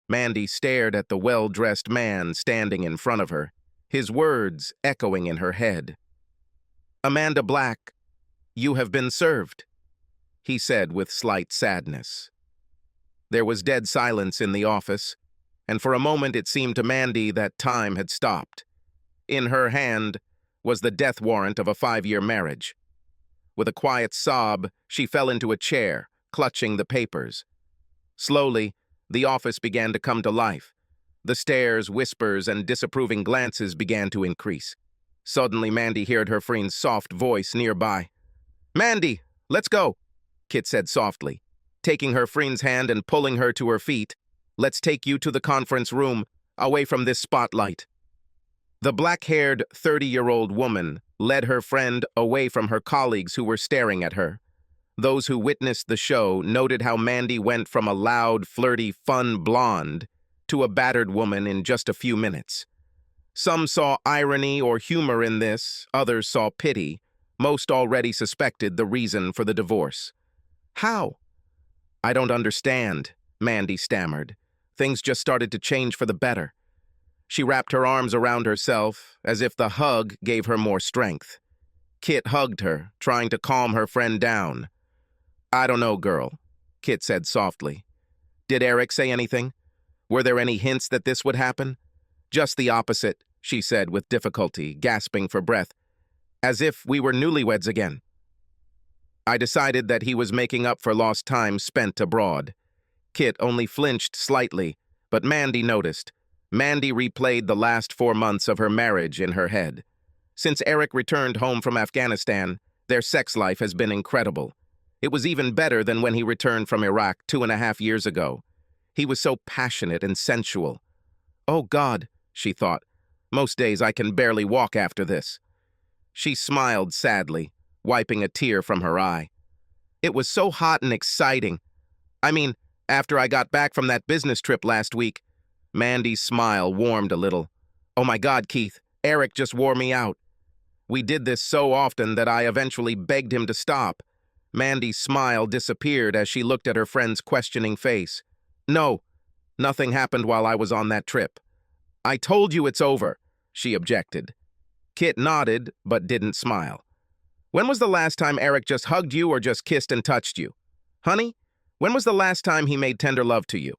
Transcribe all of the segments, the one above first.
Mandy stared at the well-dressed man standing in front of her, his words echoing in her head. "Amanda Black, you have been served," he said with slight sadness. There was dead silence in the office, and for a moment it seemed to Mandy that time had stopped. In her hand was the death warrant of a 5-year marriage. With a quiet sob, she fell into a chair, clutching the papers. Slowly, the office began to come to life. The stares, whispers, and disapproving glances began to increase. Suddenly, Mandy heard her friend's soft voice nearby. "Mandy, let's go," Kit said softly, taking her friend's hand and pulling her to her feet. "Let's take you to the conference room, away from this spotlight." The black-haired 30-year-old woman led her friend away from her colleagues who were staring at her. Those who witnessed the show noted how Mandy went from a loud, flirty, fun blonde to a battered woman in just a few minutes. Some saw irony or humor in this, others saw pity. Most already suspected the reason for the divorce. "How?" "I don't understand," Mandy stammered. "Things just started to change for the better." She wrapped her arms around herself, as if the hug gave her more strength. Kit hugged her, trying to calm her friend down. "I don't know, girl," Kit said softly. "Did Eric say anything? Were there any hints that this would happen?" "Just the opposite," she said with difficulty, gasping for breath. "As if we were newlyweds again." "I decided that he was making up for lost time spent abroad." Kit only flinched slightly, but Mandy noticed. Mandy replayed the last 4 months of her marriage in her head. Since Eric returned home from Afghanistan, their sex life has been incredible. It was even better than when he returned from Iraq 2.5 years ago. He was so passionate and sensual. "Oh God," she thought, "most days I can barely walk after this." She smiled sadly, wiping a tear from her eye. "It was so hot and exciting. I mean, after I got back from that business trip last week." Mandy's smile warmed a little. "Oh my God, Keith, Eric just wore me out. We did this so often that I eventually begged him to stop." Mandy's smile disappeared as she looked at her friend's questioning face. "No, nothing happened while I was on that trip." "I told you it's over," she objected. Kit nodded, but didn't smile. "When was the last time Eric just hugged you or just kissed and touched you? Honey, when was the last time he made tender love to you?"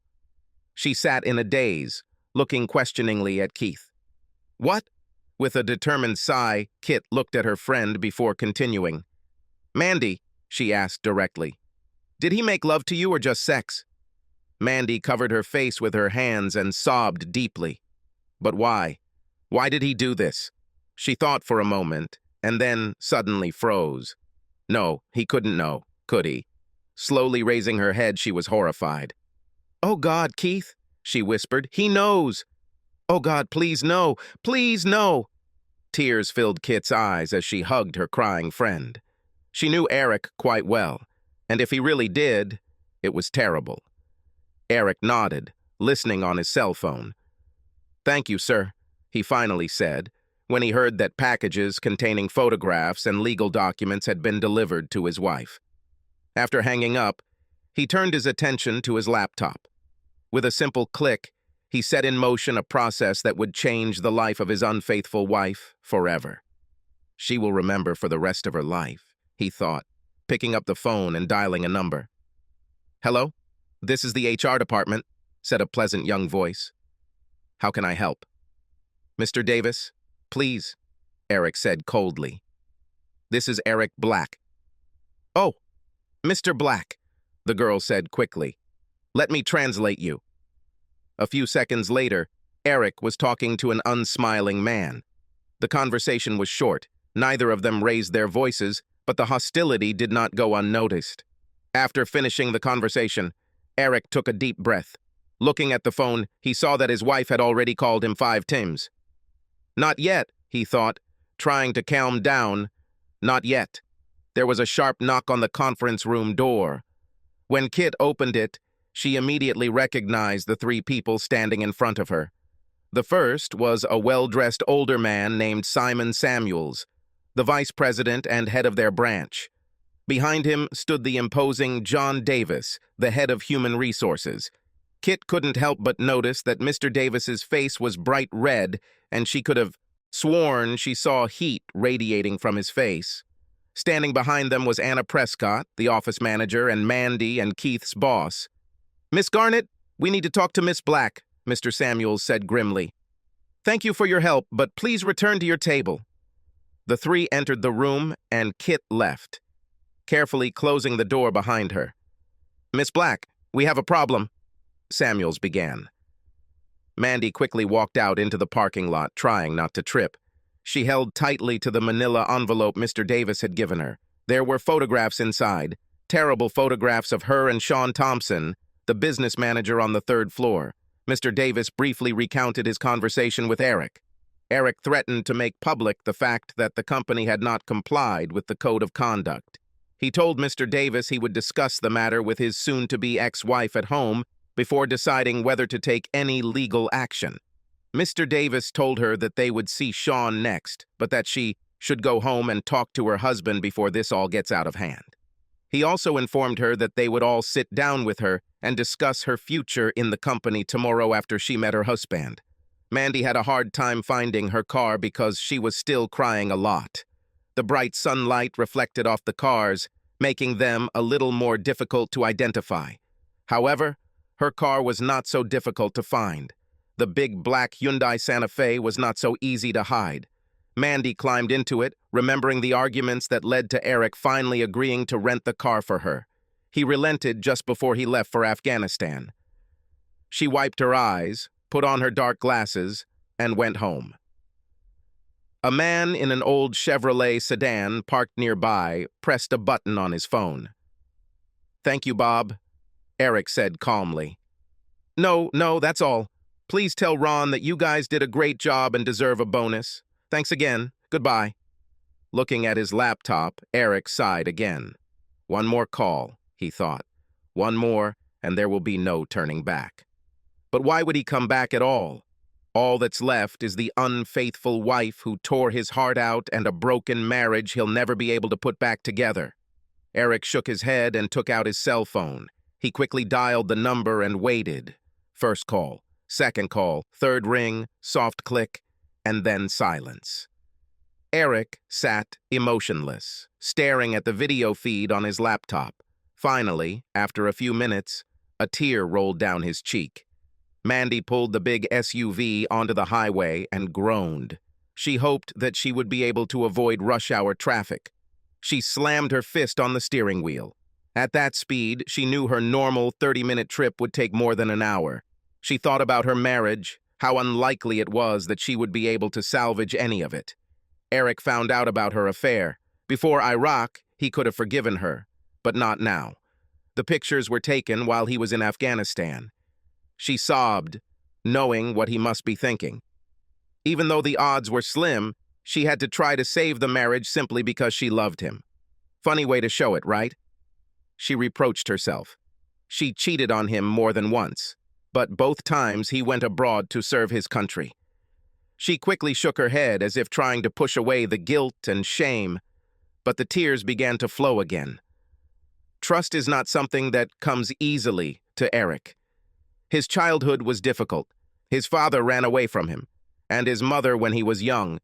She sat in a daze, looking questioningly at Keith. "What?" With a determined sigh, Kit looked at her friend before continuing. "Mandy," she asked directly, "did he make love to you or just sex?" Mandy covered her face with her hands and sobbed deeply. But why? Why did he do this? She thought for a moment, and then suddenly froze. No, he couldn't know, could he? Slowly raising her head, she was horrified. "Oh God, Keith," she whispered, "he knows. Oh God, please no, please no." Tears filled Kit's eyes as she hugged her crying friend. She knew Eric quite well, and if he really did, it was terrible. Eric nodded, listening on his cell phone. "Thank you, sir," he finally said, when he heard that packages containing photographs and legal documents had been delivered to his wife. After hanging up, he turned his attention to his laptop. With a simple click, he set in motion a process that would change the life of his unfaithful wife forever. She will remember for the rest of her life, he thought, picking up the phone and dialing a number. "Hello? This is the HR department," said a pleasant young voice. "How can I help?" "Mr. Davis, please," Eric said coldly. "This is Eric Black." "Oh, Mr. Black," the girl said quickly. "Let me translate you." A few seconds later, Eric was talking to an unsmiling man. The conversation was short. Neither of them raised their voices, but the hostility did not go unnoticed. After finishing the conversation, Eric took a deep breath. Looking at the phone, he saw that his wife had already called him 5 times. Not yet, he thought, trying to calm down. Not yet. There was a sharp knock on the conference room door. When Kit opened it, she immediately recognized the 3 people standing in front of her. The first was a well-dressed older man named Simon Samuels, the vice president and head of their branch. Behind him stood the imposing John Davis, the head of human resources. Kit couldn't help but notice that Mr. Davis's face was bright red, and she could have sworn she saw heat radiating from his face. Standing behind them was Anna Prescott, the office manager, and Mandy and Keith's boss. "Miss Garnett, we need to talk to Miss Black," Mr. Samuels said grimly. "Thank you for your help, but please return to your table." The three entered the room, and Kit left, carefully closing the door behind her. "Miss Black, we have a problem," Samuels began. Mandy quickly walked out into the parking lot, trying not to trip. She held tightly to the manila envelope Mr. Davis had given her. There were photographs inside, terrible photographs of her and Sean Thompson, the business manager on the third floor. Mr. Davis briefly recounted his conversation with Eric. Eric threatened to make public the fact that the company had not complied with the code of conduct. He told Mr. Davis he would discuss the matter with his soon-to-be ex-wife at home before deciding whether to take any legal action. Mr. Davis told her that they would see Sean next, but that she should go home and talk to her husband before this all gets out of hand. He also informed her that they would all sit down with her and discuss her future in the company tomorrow after she met her husband. Mandy had a hard time finding her car because she was still crying a lot. The bright sunlight reflected off the cars, making them a little more difficult to identify. However, her car was not so difficult to find. The big black Hyundai Santa Fe was not so easy to hide. Mandy climbed into it, remembering the arguments that led to Eric finally agreeing to rent the car for her. He relented just before he left for Afghanistan. She wiped her eyes, put on her dark glasses, and went home. A man in an old Chevrolet sedan parked nearby pressed a button on his phone. "Thank you, Bob," Eric said calmly. No, that's all. Please tell Ron that you guys did a great job and deserve a bonus. Thanks again. Goodbye." Looking at his laptop, Eric sighed again. One more call, he thought. One more, and there will be no turning back. But why would he come back at all? All that's left is the unfaithful wife who tore his heart out and a broken marriage he'll never be able to put back together. Eric shook his head and took out his cell phone. He quickly dialed the number and waited. First call, second call, third ring, soft click, and then silence. Eric sat emotionless, staring at the video feed on his laptop. Finally, after a few minutes, a tear rolled down his cheek. Mandy pulled the big SUV onto the highway and groaned. She hoped that she would be able to avoid rush-hour traffic. She slammed her fist on the steering wheel. At that speed, she knew her normal 30-minute trip would take more than an hour. She thought about her marriage, how unlikely it was that she would be able to salvage any of it. Eric found out about her affair. Before Iraq, he could have forgiven her, but not now. The pictures were taken while he was in Afghanistan. She sobbed, knowing what he must be thinking. Even though the odds were slim, she had to try to save the marriage simply because she loved him. Funny way to show it, right? She reproached herself. She cheated on him more than once, but both times he went abroad to serve his country. She quickly shook her head as if trying to push away the guilt and shame, but the tears began to flow again. Trust is not something that comes easily to Eric. His childhood was difficult. His father ran away from him, and his mother when he was young,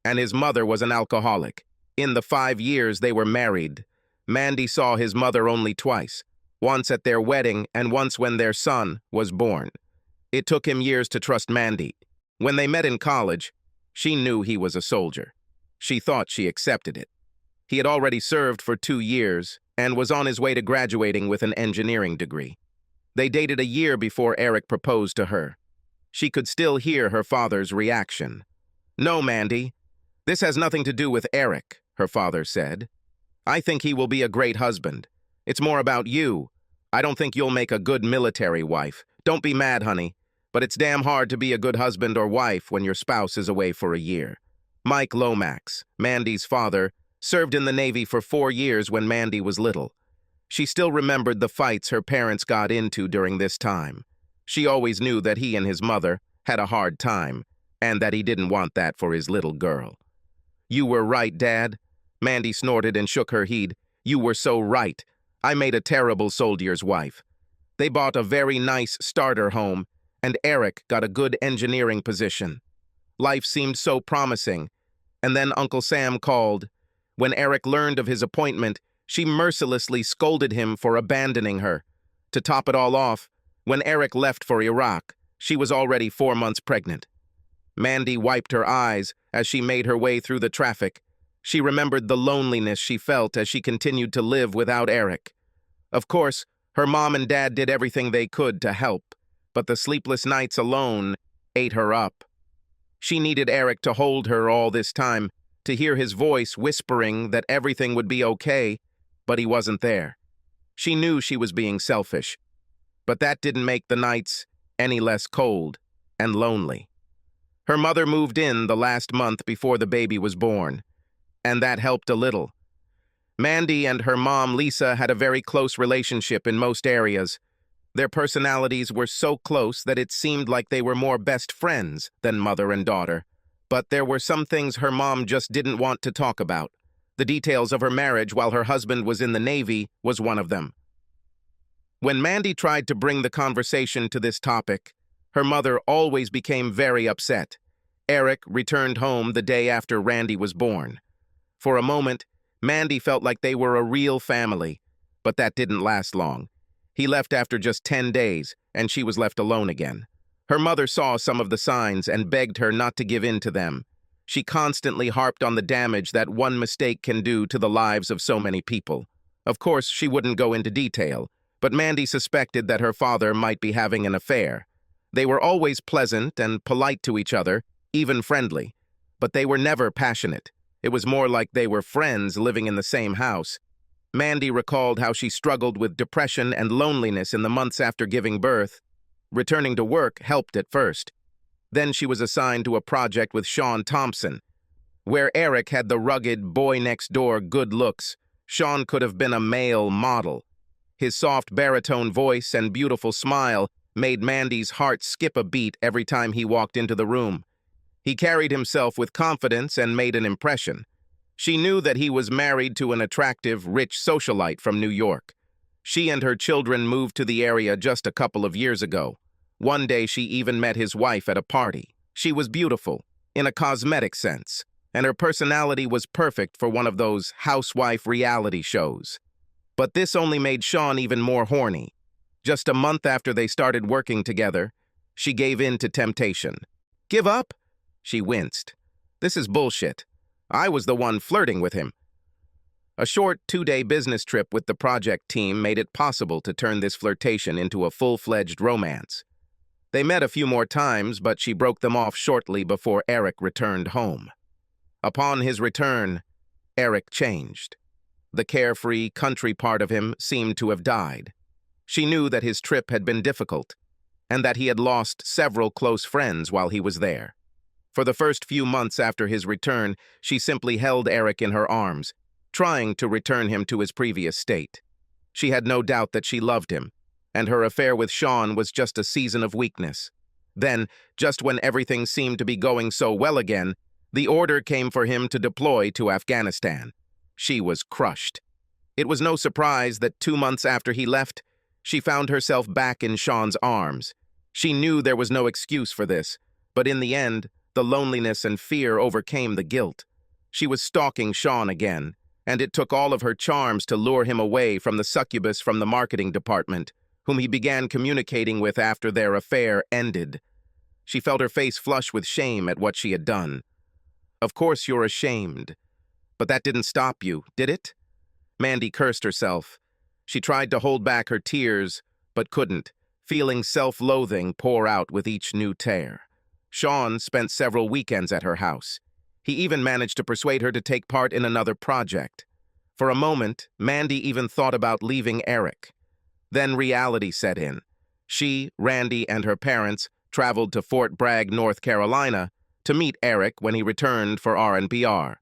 and his mother was an alcoholic. In the 5 years they were married, Mandy saw his mother only twice, once at their wedding and once when their son was born. It took him years to trust Mandy. When they met in college, she knew he was a soldier. She thought she accepted it. He had already served for 2 years and was on his way to graduating with an engineering degree. They dated a year before Eric proposed to her. She could still hear her father's reaction. "No, Mandy, this has nothing to do with Eric," her father said. "I think he will be a great husband. It's more about you. I don't think you'll make a good military wife. Don't be mad, honey, but it's damn hard to be a good husband or wife when your spouse is away for a year." Mike Lomax, Mandy's father, served in the Navy for 4 years when Mandy was little. She still remembered the fights her parents got into during this time. She always knew that he and his mother had a hard time, and that he didn't want that for his little girl. "You were right, Dad." Mandy snorted and shook her head. "You were so right. I made a terrible soldier's wife." They bought a very nice starter home, and Eric got a good engineering position. Life seemed so promising, and then Uncle Sam called. When Eric learned of his appointment, she mercilessly scolded him for abandoning her. To top it all off, when Eric left for Iraq, she was already 4 months pregnant. Mandy wiped her eyes as she made her way through the traffic. She remembered the loneliness she felt as she continued to live without Eric. Of course, her mom and dad did everything they could to help, but the sleepless nights alone ate her up. She needed Eric to hold her all this time, to hear his voice whispering that everything would be okay, but he wasn't there. She knew she was being selfish, but that didn't make the nights any less cold and lonely. Her mother moved in the last month before the baby was born, and that helped a little. Mandy and her mom, Lisa, had a very close relationship in most areas. Their personalities were so close that it seemed like they were more best friends than mother and daughter. But there were some things her mom just didn't want to talk about. The details of her marriage while her husband was in the Navy was one of them. When Mandy tried to bring the conversation to this topic, her mother always became very upset. Eric returned home the day after Randy was born. For a moment, Mandy felt like they were a real family, but that didn't last long. He left after just 10 days, and she was left alone again. Her mother saw some of the signs and begged her not to give in to them. She constantly harped on the damage that one mistake can do to the lives of so many people. Of course, she wouldn't go into detail, but Mandy suspected that her father might be having an affair. They were always pleasant and polite to each other, even friendly, but they were never passionate. It was more like they were friends living in the same house. Mandy recalled how she struggled with depression and loneliness in the months after giving birth. Returning to work helped at first. Then she was assigned to a project with Sean Thompson. Where Eric had the rugged, boy-next-door good looks, Sean could have been a male model. His soft baritone voice and beautiful smile made Mandy's heart skip a beat every time he walked into the room. He carried himself with confidence and made an impression. She knew that he was married to an attractive, rich socialite from New York. She and her children moved to the area just a couple of years ago. One day she even met his wife at a party. She was beautiful, in a cosmetic sense, and her personality was perfect for one of those housewife reality shows. But this only made Sean even more horny. Just a month after they started working together, she gave in to temptation. "Give up?" She winced. "This is bullshit. I was the one flirting with him." A short 2-day business trip with the project team made it possible to turn this flirtation into a full-fledged romance. They met a few more times, but she broke them off shortly before Eric returned home. Upon his return, Eric changed. The carefree, country part of him seemed to have died. She knew that his trip had been difficult, and that he had lost several close friends while he was there. For the first few months after his return, she simply held Eric in her arms, trying to return him to his previous state. She had no doubt that she loved him, and her affair with Sean was just a season of weakness. Then, just when everything seemed to be going so well again, the order came for him to deploy to Afghanistan. She was crushed. It was no surprise that 2 months after he left, she found herself back in Sean's arms. She knew there was no excuse for this, but in the end, the loneliness and fear overcame the guilt. She was stalking Sean again, and it took all of her charms to lure him away from the succubus from the marketing department, whom he began communicating with after their affair ended. She felt her face flush with shame at what she had done. "Of course you're ashamed. But that didn't stop you, did it?" Mandy cursed herself. She tried to hold back her tears, but couldn't, feeling self-loathing pour out with each new tear. Sean spent several weekends at her house. He even managed to persuade her to take part in another project. For a moment, Mandy even thought about leaving Eric. Then reality set in. She, Randy, and her parents traveled to Fort Bragg, North Carolina, to meet Eric when he returned for R&PR.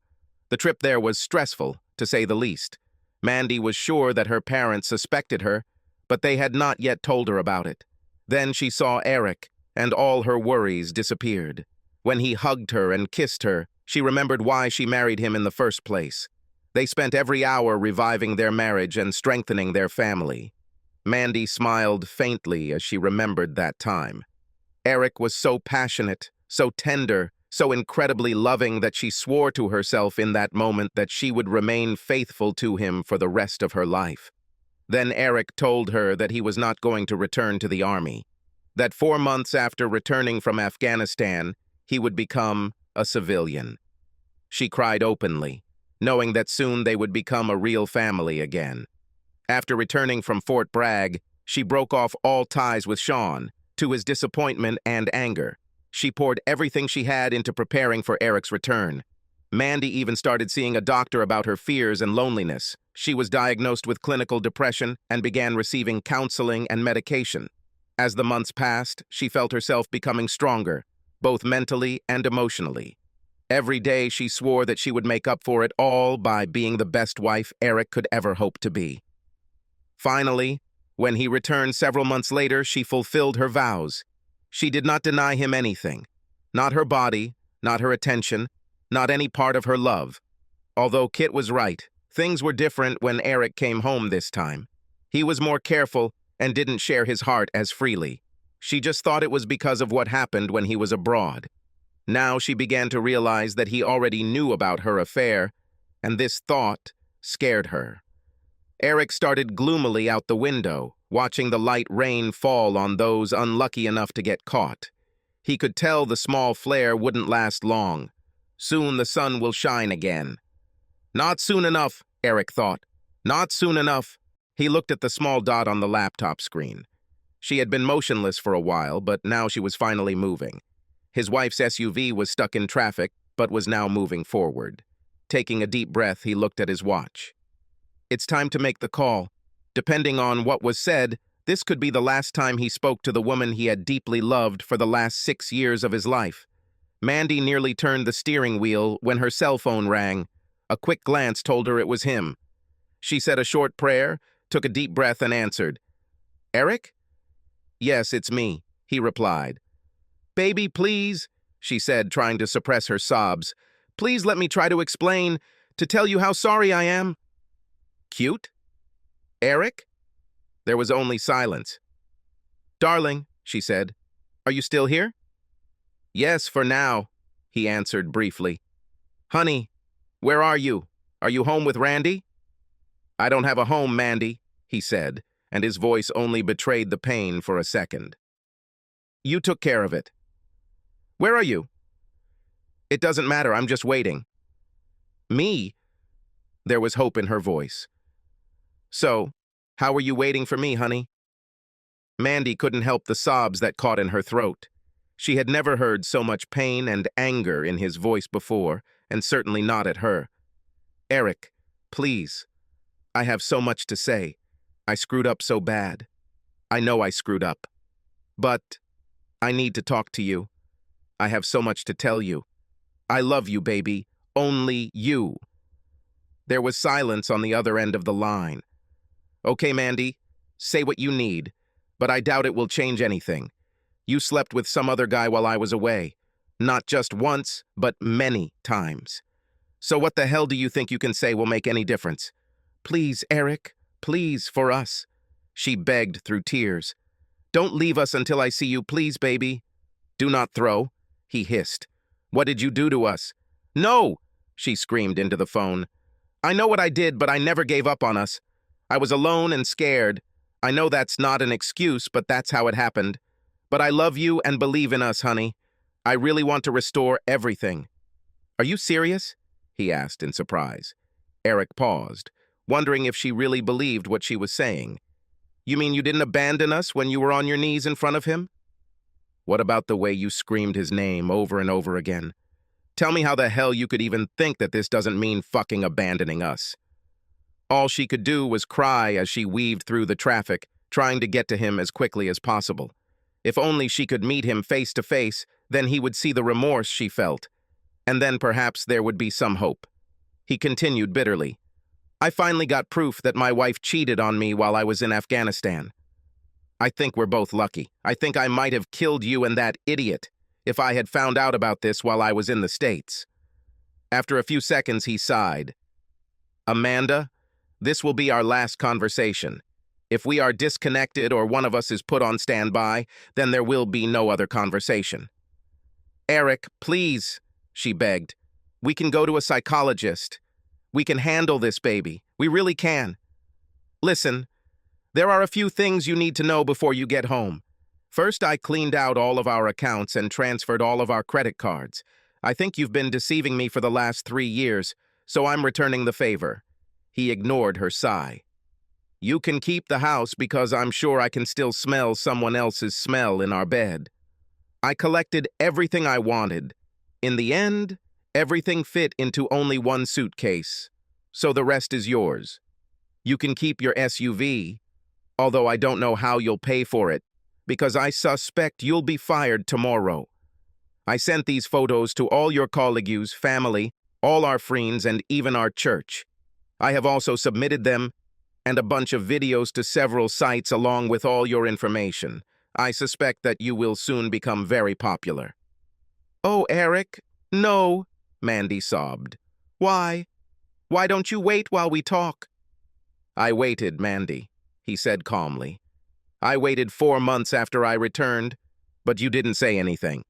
The trip there was stressful, to say the least. Mandy was sure that her parents suspected her, but they had not yet told her about it. Then she saw Eric, and all her worries disappeared. When he hugged her and kissed her, she remembered why she married him in the first place. They spent every hour reviving their marriage and strengthening their family. Mandy smiled faintly as she remembered that time. Eric was so passionate, so tender, so incredibly loving that she swore to herself in that moment that she would remain faithful to him for the rest of her life. Then Eric told her that he was not going to return to the army, that 4 months after returning from Afghanistan, he would become a civilian. She cried openly, knowing that soon they would become a real family again. After returning from Fort Bragg, she broke off all ties with Sean. To his disappointment and anger, she poured everything she had into preparing for Eric's return. Mandy even started seeing a doctor about her fears and loneliness. She was diagnosed with clinical depression and began receiving counseling and medication. As the months passed, she felt herself becoming stronger, both mentally and emotionally. Every day she swore that she would make up for it all by being the best wife Eric could ever hope to be. Finally, when he returned several months later, she fulfilled her vows. She did not deny him anything. Not her body, not her attention, not any part of her love. Although Kit was right, things were different when Eric came home this time. He was more careful and didn't share his heart as freely. She just thought it was because of what happened when he was abroad. Now she began to realize that he already knew about her affair, and this thought scared her. Eric started gloomily out the window, watching the light rain fall on those unlucky enough to get caught. He could tell the small flare wouldn't last long. Soon the sun will shine again. Not soon enough, Eric thought. Not soon enough. He looked at the small dot on the laptop screen. She had been motionless for a while, but now she was finally moving. His wife's SUV was stuck in traffic, but was now moving forward. Taking a deep breath, he looked at his watch. It's time to make the call. Depending on what was said, this could be the last time he spoke to the woman he had deeply loved for the last 6 years of his life. Mandy nearly turned the steering wheel when her cell phone rang. A quick glance told her it was him. She said a short prayer, took a deep breath, and answered. "Eric?" "Yes, it's me," he replied. "Baby, please," she said, trying to suppress her sobs. "Please let me try to explain, to tell you how sorry I am." "Cute? Eric?" There was only silence. "Darling," she said, "are you still here?" "Yes, for now," he answered briefly. "Honey, where are you? Are you home with Randy?" "I don't have a home, Mandy," he said, and his voice only betrayed the pain for a second. "You took care of it." "Where are you?" "It doesn't matter, I'm just waiting." "Me?" There was hope in her voice. "So, how were you waiting for me, honey?" Mandy couldn't help the sobs that caught in her throat. She had never heard so much pain and anger in his voice before, and certainly not at her. "Eric, please. I have so much to say. I screwed up so bad. I know I screwed up. But I need to talk to you. I have so much to tell you. I love you, baby. Only you." There was silence on the other end of the line. "Okay, Mandy, say what you need, but I doubt it will change anything. You slept with some other guy while I was away. Not just once, but many times. So what the hell do you think you can say will make any difference? Please, Eric, please, for us." She begged through tears. "Don't leave us until I see you, please, baby." "Do not throw," he hissed. "What did you do to us?" "No!" she screamed into the phone. "I know what I did, but I never gave up on us. I was alone and scared. I know that's not an excuse, but that's how it happened. But I love you and believe in us, honey. I really want to restore everything." "Are you serious?" he asked in surprise. Eric paused, wondering if she really believed what she was saying. "You mean you didn't abandon us when you were on your knees in front of him?" "What about the way you screamed his name over and over again? Tell me how the hell you could even think that this doesn't mean fucking abandoning us." All she could do was cry as she weaved through the traffic, trying to get to him as quickly as possible. If only she could meet him face to face, then he would see the remorse she felt. And then perhaps there would be some hope. He continued bitterly. "I finally got proof that my wife cheated on me while I was in Afghanistan. I think we're both lucky. I think I might have killed you and that idiot if I had found out about this while I was in the States." After a few seconds, he sighed. "Amanda, this will be our last conversation. If we are disconnected or one of us is put on standby, then there will be no other conversation. Eric, please, she begged. We can go to a psychologist. We can handle this, baby. We really can. Listen, there are a few things you need to know before you get home. First, I cleaned out all of our accounts and transferred all of our credit cards. I think you've been deceiving me for the last 3 years, so I'm returning the favor. He ignored her sigh. You can keep the house because I'm sure I can still smell someone else's smell in our bed. I collected everything I wanted. In the end, everything fit into only one suitcase, so the rest is yours. You can keep your SUV, although I don't know how you'll pay for it, because I suspect you'll be fired tomorrow. I sent these photos to all your colleagues, family, all our friends, and even our church. I have also submitted them and a bunch of videos to several sites along with all your information. I suspect that you will soon become very popular. Oh, Eric, no, Mandy sobbed. Why? Why don't you wait while we talk? I waited, Mandy, he said calmly. I waited 4 months after I returned, but you didn't say anything.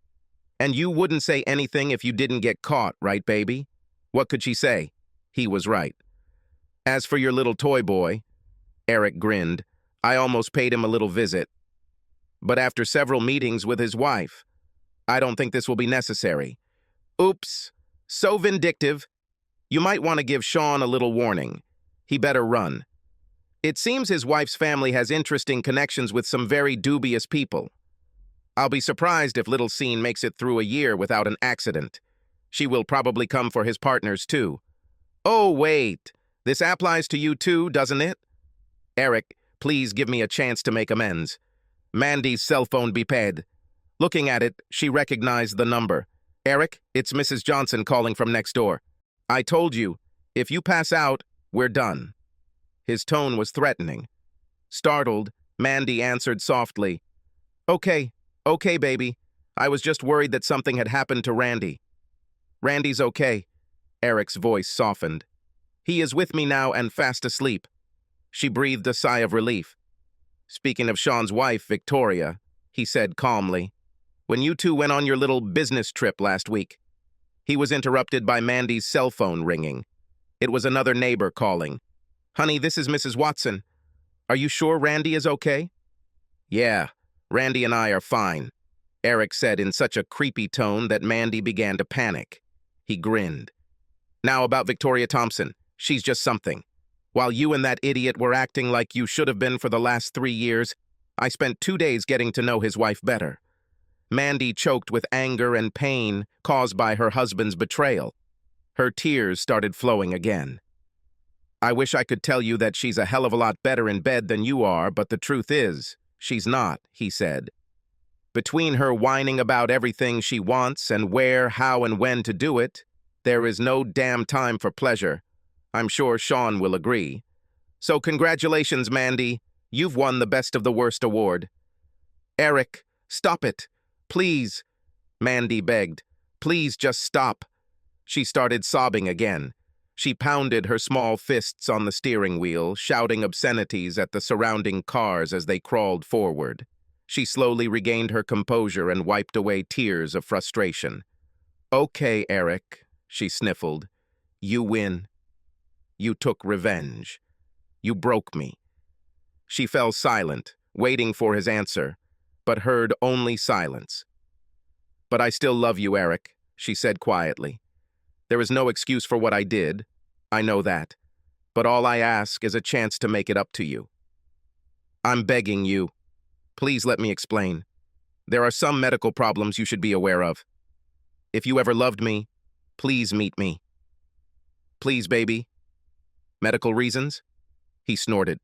And you wouldn't say anything if you didn't get caught, right, baby? What could she say? He was right. As for your little toy boy, Eric grinned, I almost paid him a little visit. But after several meetings with his wife, I don't think this will be necessary. Oops, so vindictive. You might want to give Sean a little warning. He better run. It seems his wife's family has interesting connections with some very dubious people. I'll be surprised if little Scene makes it through a year without an accident. She will probably come for his partners too. Oh, wait. This applies to you too, doesn't it? Eric, please give me a chance to make amends. Mandy's cell phone beeped. Looking at it, she recognized the number. Eric, it's Mrs. Johnson calling from next door. I told you, if you pass out, we're done. His tone was threatening. Startled, Mandy answered softly, Okay, baby. I was just worried that something had happened to Randy. Randy's okay. Eric's voice softened. He is with me now and fast asleep. She breathed a sigh of relief. Speaking of Sean's wife, Victoria, he said calmly, when you two went on your little business trip last week. He was interrupted by Mandy's cell phone ringing. It was another neighbor calling. Honey, this is Mrs. Watson. Are you sure Randy is okay? Yeah, Randy and I are fine, Eric said in such a creepy tone that Mandy began to panic. He grinned. Now about Victoria Thompson. She's just something. While you and that idiot were acting like you should have been for the last 3 years, I spent 2 days getting to know his wife better. Mandy choked with anger and pain caused by her husband's betrayal. Her tears started flowing again. I wish I could tell you that she's a hell of a lot better in bed than you are, but the truth is, she's not, he said. Between her whining about everything she wants and where, how, and when to do it, there is no damn time for pleasure. I'm sure Sean will agree. So congratulations, Mandy. You've won the Best of the Worst award. Eric, stop it. Please. Mandy begged. Please just stop. She started sobbing again. She pounded her small fists on the steering wheel, shouting obscenities at the surrounding cars as they crawled forward. She slowly regained her composure and wiped away tears of frustration. Okay, Eric, she sniffled. You win. You took revenge. You broke me. She fell silent, waiting for his answer, but heard only silence. But I still love you, Eric, she said quietly. There is no excuse for what I did. I know that. But all I ask is a chance to make it up to you. I'm begging you. Please let me explain. There are some medical problems you should be aware of. If you ever loved me, please meet me. Please, baby. Medical reasons? He snorted.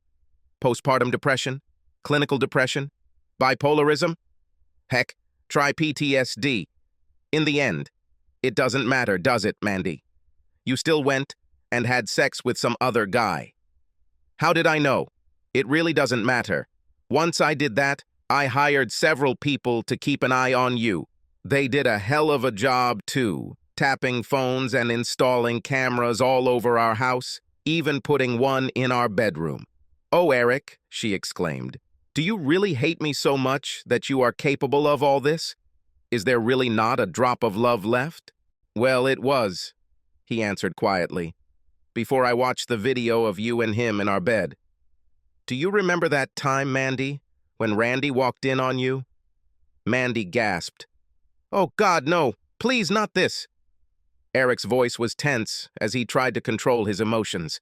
Postpartum depression? Clinical depression? Bipolarism? Heck, try PTSD. In the end, it doesn't matter, does it, Mandy? You still went and had sex with some other guy. How did I know? It really doesn't matter. Once I did that, I hired several people to keep an eye on you. They did a hell of a job, too, tapping phones and installing cameras all over our house, even putting one in our bedroom. "Oh, Eric," she exclaimed, "do you really hate me so much that you are capable of all this? Is there really not a drop of love left?" "Well, it was," he answered quietly, "before I watched the video of you and him in our bed. Do you remember that time, Mandy, when Randy walked in on you?" Mandy gasped. "Oh, God, no! Please, not this!" Eric's voice was tense as he tried to control his emotions.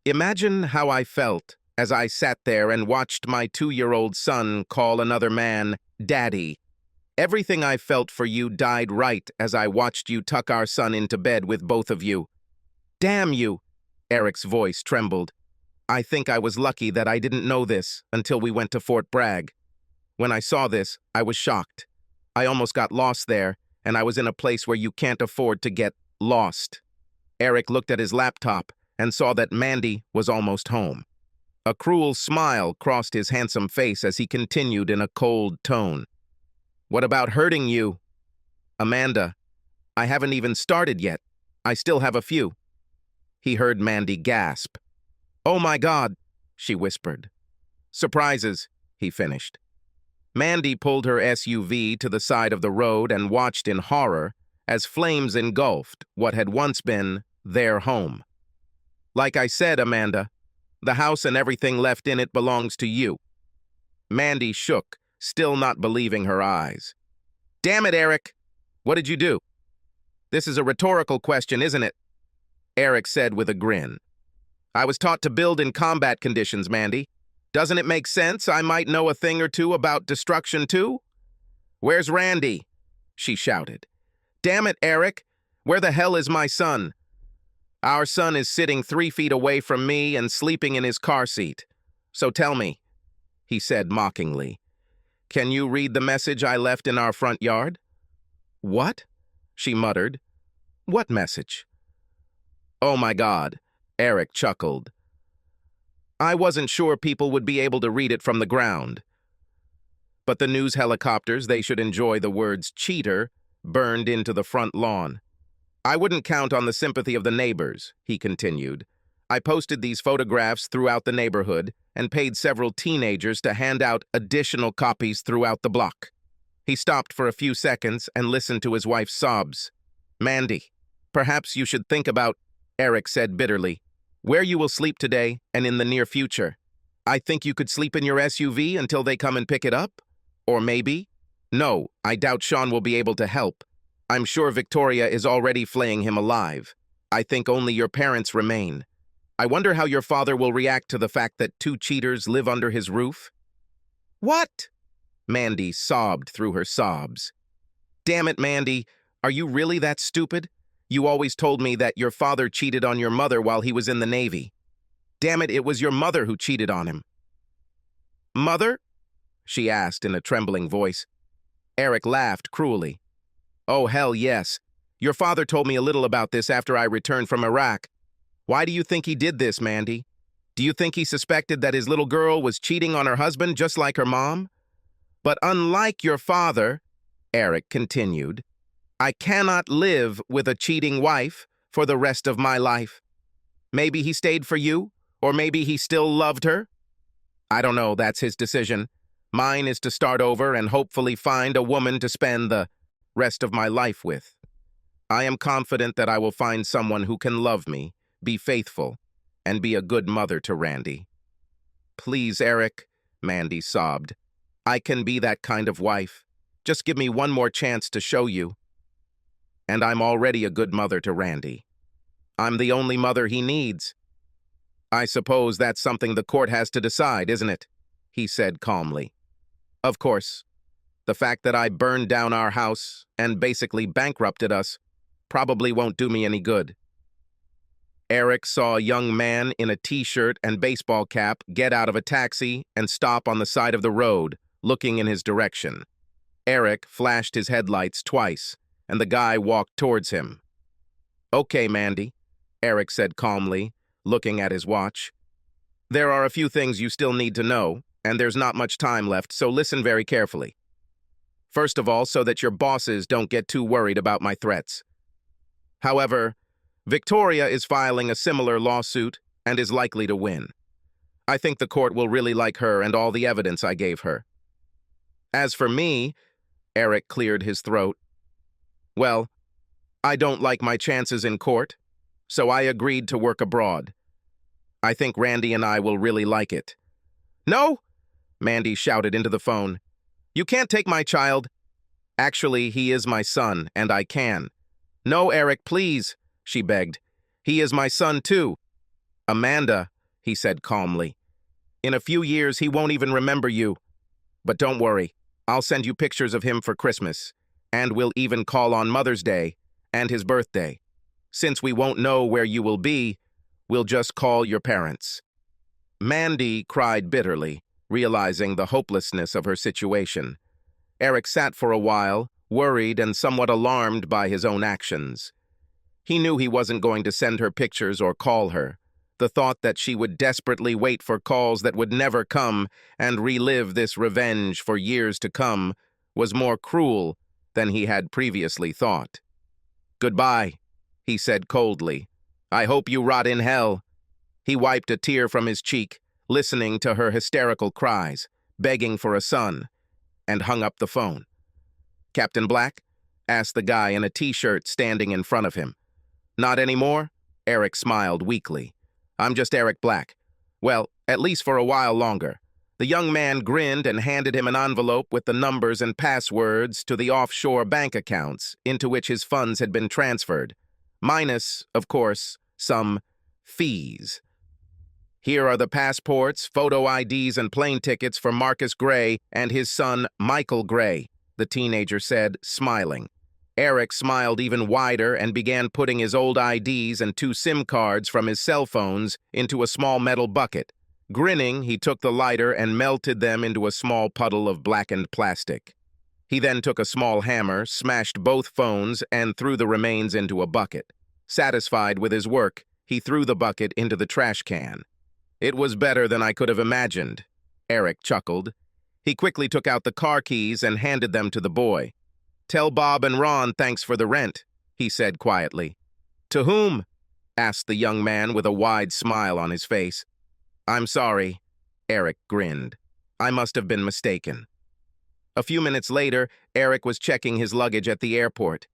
"Imagine how I felt as I sat there and watched my 2-year-old son call another man Daddy. Everything I felt for you died right as I watched you tuck our son into bed with both of you. Damn you!" Eric's voice trembled. "I think I was lucky that I didn't know this until we went to Fort Bragg. When I saw this, I was shocked. I almost got lost there, and I was in a place where you can't afford to get lost." Eric looked at his laptop and saw that Mandy was almost home. A cruel smile crossed his handsome face as he continued in a cold tone. "What about hurting you?" "Amanda, I haven't even started yet. I still have a few." He heard Mandy gasp. "Oh my God," she whispered. "Surprises," he finished. Mandy pulled her SUV to the side of the road and watched in horror as flames engulfed what had once been their home. "Like I said, Amanda, the house and everything left in it belongs to you." Mandy shook, still not believing her eyes. "Damn it, Eric! What did you do?" "This is a rhetorical question, isn't it?" Eric said with a grin. "I was taught to build in combat conditions, Mandy. Doesn't it make sense I might know a thing or two about destruction too?" "Where's Randy?" she shouted. "Damn it, Eric! Where the hell is my son?" "Our son is sitting 3 feet away from me and sleeping in his car seat. So tell me," he said mockingly, "can you read the message I left in our front yard?" "What?" she muttered. "What message?" "Oh my God," Eric chuckled. "I wasn't sure people would be able to read it from the ground. But the news helicopters, they should enjoy the words cheater burned into the front lawn. I wouldn't count on the sympathy of the neighbors," he continued. "I posted these photographs throughout the neighborhood and paid several teenagers to hand out additional copies throughout the block." He stopped for a few seconds and listened to his wife's sobs. "Mandy, perhaps you should think about," Eric said bitterly, "where you will sleep today and in the near future. I think you could sleep in your SUV until they come and pick it up? Or maybe? No, I doubt Sean will be able to help. I'm sure Victoria is already flaying him alive. I think only your parents remain. I wonder how your father will react to the fact that 2 cheaters live under his roof." "What?" Mandy sobbed through her sobs. "Damn it, Mandy, are you really that stupid? You always told me that your father cheated on your mother while he was in the Navy. Damn it, it was your mother who cheated on him." "Mother?" she asked in a trembling voice. Eric laughed cruelly. "Oh, hell yes. Your father told me a little about this after I returned from Iraq. Why do you think he did this, Mandy? Do you think he suspected that his little girl was cheating on her husband just like her mom? But unlike your father," Eric continued, "I cannot live with a cheating wife for the rest of my life. Maybe he stayed for you, or maybe he still loved her. I don't know, that's his decision. Mine is to start over and hopefully find a woman to spend the rest of my life with. I am confident that I will find someone who can love me, be faithful, and be a good mother to Randy." "Please, Eric," Mandy sobbed. "I can be that kind of wife. Just give me one more chance to show you. And I'm already a good mother to Randy. I'm the only mother he needs." "I suppose that's something the court has to decide, isn't it?" he said calmly. "Of course. The fact that I burned down our house and basically bankrupted us probably won't do me any good." Eric saw a young man in a t-shirt and baseball cap get out of a taxi and stop on the side of the road, looking in his direction. Eric flashed his headlights twice, and the guy walked towards him. "Okay, Mandy," Eric said calmly, looking at his watch. "There are a few things you still need to know, and there's not much time left, so listen very carefully. First of all, so that your bosses don't get too worried about my threats. However, Victoria is filing a similar lawsuit and is likely to win. I think the court will really like her and all the evidence I gave her. As for me, Eric cleared his throat. Well, I don't like my chances in court, so I agreed to work abroad. I think Randy and I will really like it. No, Mandy shouted into the phone. You can't take my child. Actually, he is my son, and I can. No, Eric, please, she begged. He is my son, too. Amanda, he said calmly. In a few years, he won't even remember you. But don't worry, I'll send you pictures of him for Christmas, and we'll even call on Mother's Day and his birthday. Since we won't know where you will be, we'll just call your parents. Mandy cried bitterly, realizing the hopelessness of her situation. Eric sat for a while, worried and somewhat alarmed by his own actions. He knew he wasn't going to send her pictures or call her. The thought that she would desperately wait for calls that would never come and relive this revenge for years to come was more cruel than he had previously thought. Goodbye, he said coldly. I hope you rot in hell. He wiped a tear from his cheek, listening to her hysterical cries, begging for a son, and hung up the phone. Captain Black? Asked the guy in a t-shirt standing in front of him. Not anymore? Eric smiled weakly. I'm just Eric Black. Well, at least for a while longer. The young man grinned and handed him an envelope with the numbers and passwords to the offshore bank accounts into which his funds had been transferred. Minus, of course, some fees. Here are the passports, photo IDs, and plane tickets for Marcus Gray and his son Michael Gray, the teenager said, smiling. Eric smiled even wider and began putting his old IDs and 2 SIM cards from his cell phones into a small metal bucket. Grinning, he took the lighter and melted them into a small puddle of blackened plastic. He then took a small hammer, smashed both phones, and threw the remains into a bucket. Satisfied with his work, he threw the bucket into the trash can. It was better than I could have imagined, Eric chuckled. He quickly took out the car keys and handed them to the boy. Tell Bob and Ron thanks for the rent, he said quietly. To whom? Asked the young man with a wide smile on his face. I'm sorry, Eric grinned. I must have been mistaken. A few minutes later, Eric was checking his luggage at the airport.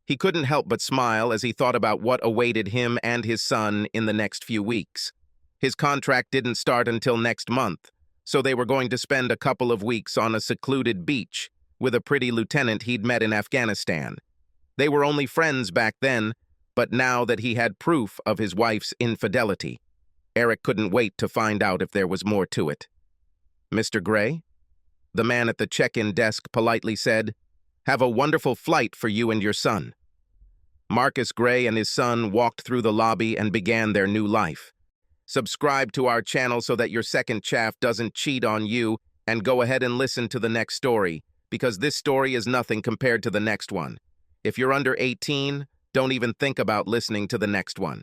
He couldn't help but smile as he thought about what awaited him and his son in the next few weeks. His contract didn't start until next month, so they were going to spend a couple of weeks on a secluded beach with a pretty lieutenant he'd met in Afghanistan. They were only friends back then, but now that he had proof of his wife's infidelity, Eric couldn't wait to find out if there was more to it. Mr. Gray? The man at the check-in desk politely said, Have a wonderful flight for you and your son. Marcus Gray and his son walked through the lobby and began their new life. Subscribe to our channel so that your second chaff doesn't cheat on you, and go ahead and listen to the next story, because this story is nothing compared to the next one. If you're under 18, don't even think about listening to the next one.